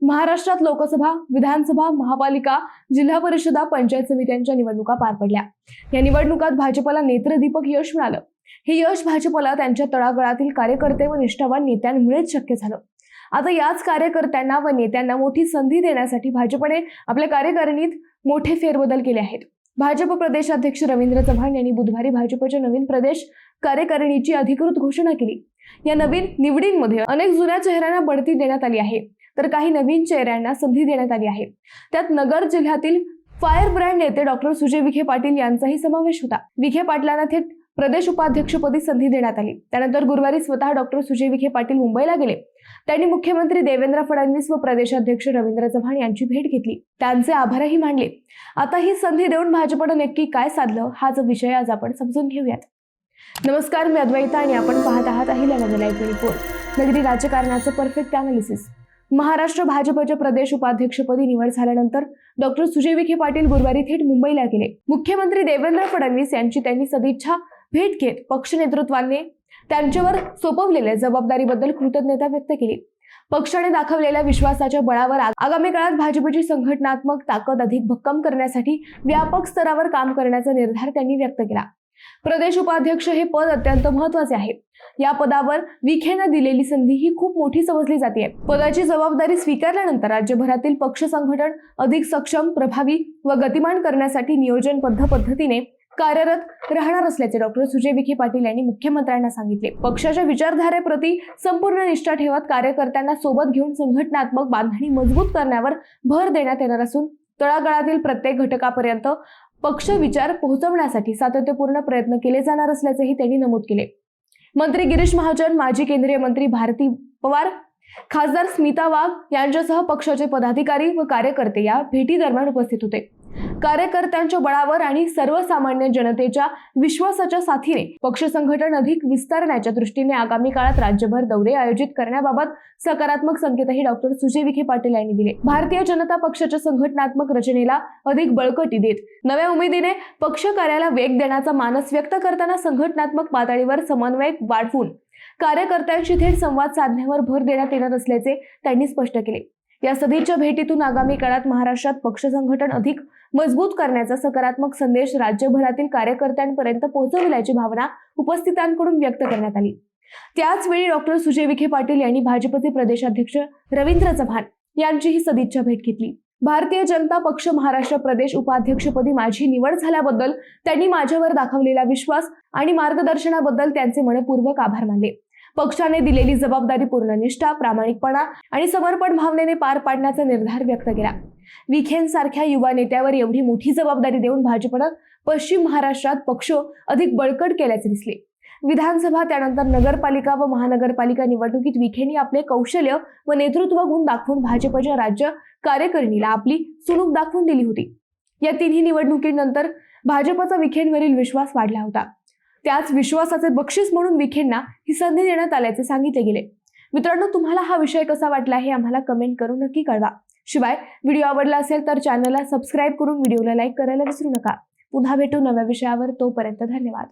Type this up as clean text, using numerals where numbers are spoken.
महाराष्ट्रात लोकसभा, विधानसभा, महापालिका, जिल्हा परिषदा, पंचायत समित्यांच्या निवडणुका पार पडल्या। या निवडणुकात भाजपला नेत्रदीपक यश मिळालं। हे यश भाजपला त्यांच्या तळागाळातील कार्यकर्ते व निष्ठावान नेत्यांमुळेच शक्य झालं। आता याच कार्यकर्त्यांना व नेत्यांना मोठी संधी देण्यासाठी भाजपने आपल्या कार्यकारिणीत मोठे फेरबदल केले आहेत। भाजप प्रदेशाध्यक्ष रवींद्र चव्हाण यांनी बुधवारी भाजपच्या नवीन प्रदेश कार्यकारिणीची अधिकृत घोषणा केली। या नवीन निवडींमध्ये अनेक जुन्या चेहऱ्यांना बढती देण्यात आली आहे, तर काही नवीन चेहऱ्यांना संधी देण्यात आली आहे। त्यात नगर जिल्ह्यातील फायर ब्रँड नेते डॉक्टर सुजय विखे पाटील यांचाही समावेश होता। विखे पाटलांना थेट प्रदेश उपाध्यक्षपदी संधी देण्यात आली। त्यानंतर गुरुवारी स्वतः डॉक्टर सुजय विखे पाटील मुंबईला गेले। त्यांनी मुख्यमंत्री देवेंद्र फडणवीस व प्रदेशाध्यक्ष रवींद्र चव्हाण यांची भेट घेतली, त्यांचे आभारही मानले। आता ही संधी देऊन भाजपने नक्की काय साधलं, हाच विषय आज आपण समजून घेऊयात। नमस्कार, मी अद्वैता आणि आपण पाहत आहात अहिल्या नगर लाईव्ह 24, नगरी राजकारणाचं परफेक्ट अनालिसिस। महाराष्ट्र भाजपच्या प्रदेश उपाध्यक्षपदी निवड झाल्यानंतर डॉक्टर सुजय विखे पाटील गुरुवारी थेट मुंबईला गेले। मुख्यमंत्री देवेंद्र फडणवीस यांची त्यांनी सदिच्छा भेट घेत पक्ष नेतृत्वाने त्यांच्यावर सोपवलेल्या जबाबदारीबद्दल कृतज्ञता व्यक्त केली। पक्षाने दाखवलेल्या विश्वासाच्या बळावर आगामी काळात भाजपची संघटनात्मक ताकद अधिक भक्कम करण्यासाठी व्यापक स्तरावर काम करण्याचा निर्धार त्यांनी व्यक्त केला। प्रदेश उपाध्यक्ष हे पद अत्यंत महत्त्वाचे आहे। या पदावर विखेंना दिलेली संधी ही खूप मोठी समजली जाते। पदाची जबाबदारी स्वीकारल्यानंतर राज्यभरातील पक्ष संघटन अधिक सक्षम, प्रभावी व गतिमान करण्यासाठी नियोजनबद्ध पद्धतीने कार्यरत राहणार असल्याचे डॉक्टर सुजय विखे पाटील यांनी मुख्यमंत्र्यांना सांगितले। पक्षाच्या विचारधारेप्रती संपूर्ण निष्ठा ठेवत कार्यकर्त्यांना सोबत घेऊन संघटनात्मक बांधणी मजबूत करण्यावर भर देण्यात येणार असून तळागाळातील प्रत्येक घटकापर्यंत पक्ष विचार पोहोचवण्यासाठी सातत्यपूर्ण प्रयत्न केले जाणार असल्याचेही त्यांनी नमूद केले। मंत्री गिरीश महाजन, माजी केंद्रीय मंत्री भारती पवार, खासदार स्मिता वाघ यांच्यासह पक्षाचे पदाधिकारी व कार्यकर्ते या भेटी दरम्यान उपस्थित होते। कार्यकर्त्यांच्या बळावर आणि सर्वसामान्य जनतेच्या विश्वासाच्या साथीने पक्ष संघटन अधिक विस्तारण्याच्या दृष्टीने आगामी काळात राज्यभर दौरे आयोजित करण्याबाबत सकारात्मक संकेतही डॉक्टर सुजय विखे पाटील यांनी दिले। भारतीय जनता पक्षाच्या संघटनात्मक रचनेला अधिक बळकटी देत नव्या उमेदीने पक्ष कार्याला वेग देण्याचा मानस व्यक्त करताना संघटनात्मक पातळीवर समन्वय वाढवून कार्यकर्त्यांशी थेट संवाद साधण्यावर भर देण्यात येणार असल्याचे त्यांनी स्पष्ट केले। या सदिच्छा भेटीतून आगामी काळात महाराष्ट्रात पक्ष संघटन अधिक मजबूत करण्याचा सकारात्मक संदेश राज्यभरातील कार्यकर्त्यांपर्यंत पोहोचविल्याची भावना उपस्थितांकडून व्यक्त करण्यात आली। त्याच वेळी डॉक्टर सुजय विखे पाटील यांनी भाजपचे प्रदेशाध्यक्ष रवींद्र चव्हाण यांचीही सदिच्छा भेट घेतली। भारतीय जनता पक्ष महाराष्ट्र प्रदेश उपाध्यक्षपदी माझी निवड झाल्याबद्दल त्यांनी माझ्यावर दाखवलेला विश्वास आणि मार्गदर्शनाबद्दल त्यांचे मनपूर्वक आभार मानले। पक्षाने दिलेली जबाबदारी पूर्ण निष्ठा, प्रामाणिकपणा आणि समर्पण भावनेने पार पाडण्याचा निर्धार व्यक्त केला। विखेंसारख्या युवा नेत्यावर एवढी मोठी जबाबदारी देऊन भाजपने पश्चिम महाराष्ट्रात पक्ष अधिक बळकट केल्याचे दिसले। विधानसभा त्यानंतर नगरपालिका व महानगरपालिका निवडणुकीत विखेंनी आपले कौशल्य व नेतृत्व गुण दाखवून भाजपच्या राज्य कार्यकारिणीला आपली चुणूक दाखवून दिली होती। या तिन्ही निवडणुकीनंतर भाजपचा विखेंवरील विश्वास वाढला होता। त्याच विश्वासाचे बक्षीस म्हणून विखेंना ही संधी देण्यात आल्याचे सांगितले गेले। मित्रांनो, तुम्हाला हा विषय कसा वाटला हे आम्हाला कमेंट करून नक्की कळवा। शिवाय व्हिडिओ आवडला असेल तर चॅनलला सबस्क्राईब करून व्हिडिओला लाईक करायला विसरू नका। पुन्हा भेटू नव्या विषयावर, तोपर्यंत धन्यवाद।